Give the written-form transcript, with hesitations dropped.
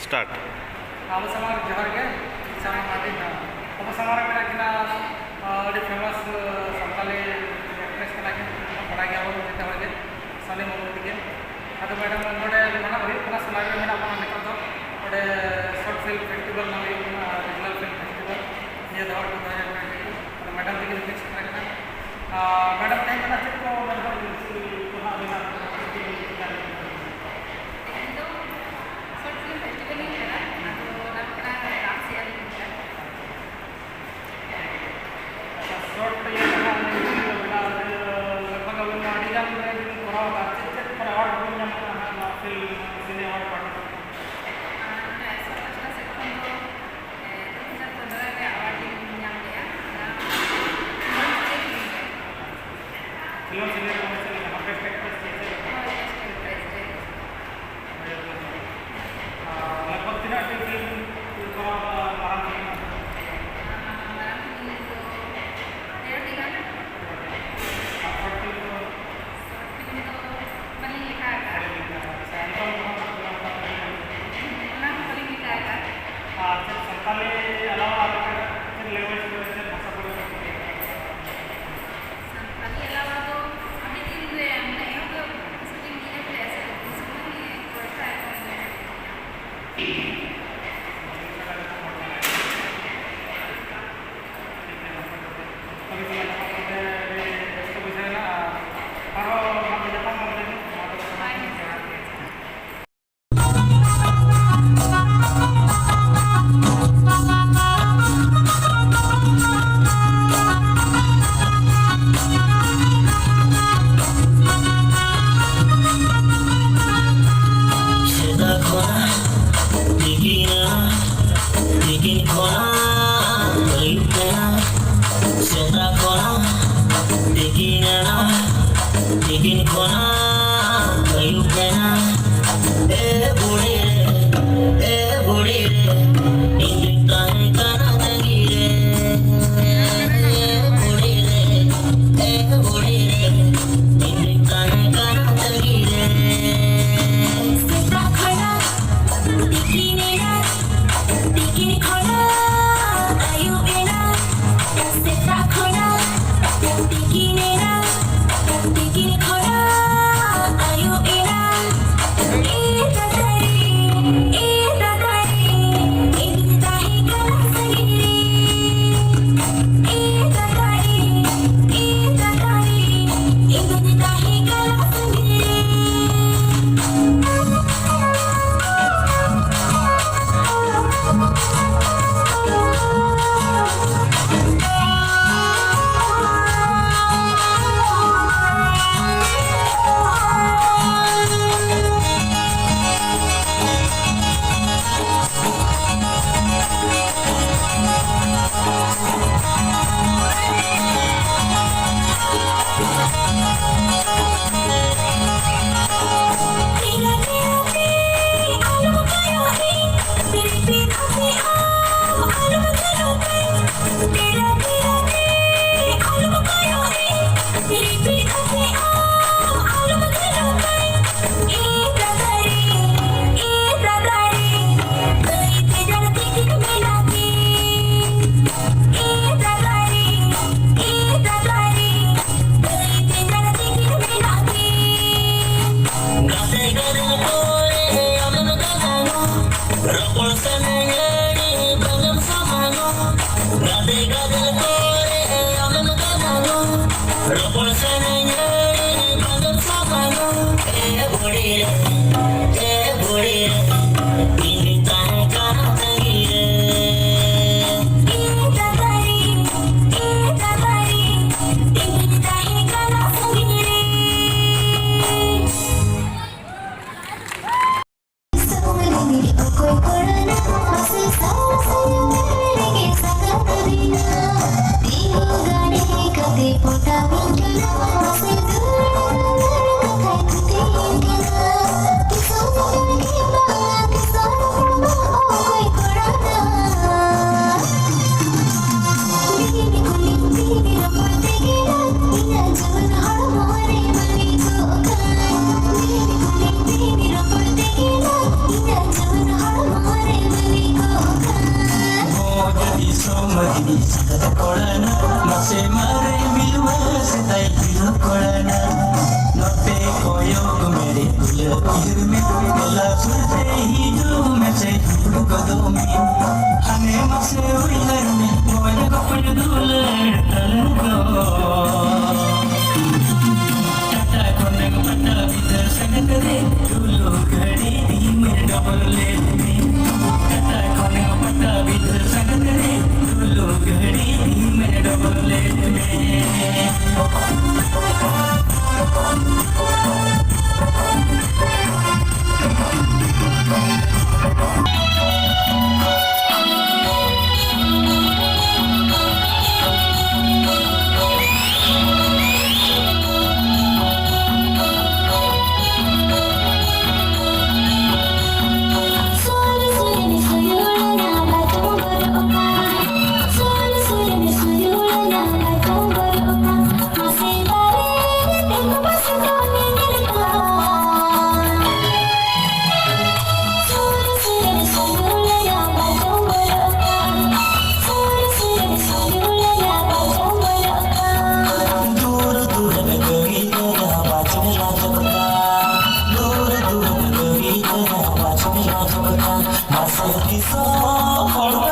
start अब समार जोहर के समार माटी ना अब समार में किना अड़ी फेमस संताली एक्ट्रेस कना के बड़ा गया हो जेता हो जे साले मोमती के अद मैडम नोडे मना भरी कना समार में मेना अपन निकल दो ओडे शॉर्ट फिल्म फेस्टिवल ना रीजनल फिल्म फेस्टिवल ये दौड़ को मैडम के नेक्स्ट करना मैडम टाइम कना चेक को मतलब को ना बिना शॉर्ट ये ना बेटा लगभग अब अड़ी जान में थोड़ा बातचीत पर और बोल ना फिल्म सिने और पार्टी फिल्म सिने कमर्शियल यहाँ पे एक्ट्रेस लगभग 3 फिल्म थोड़ा महान संताली अलावा लैंग्वेज भाषा बोले संताली अलावा तो अभी दिन में हमने यो तो शूटिंग की है ऐसे उसमें ही पड़ता है मरी सकत कोळना मसे मारे बिलवा सताई बिलो कोळना नते कोयोग मेरे गुल किर में गला सुरते ही जो मैं से कदो में हने मसे उइलर में मोय कपड़ दुल तलन को टाटा कोने को पट्टा भीतर संगत रे दुलो घड़ी दी में डबल ले टाटा कोने को पट्टा भीतर संगत रे दुलो घड़ी दी में डबल ले Masih bisa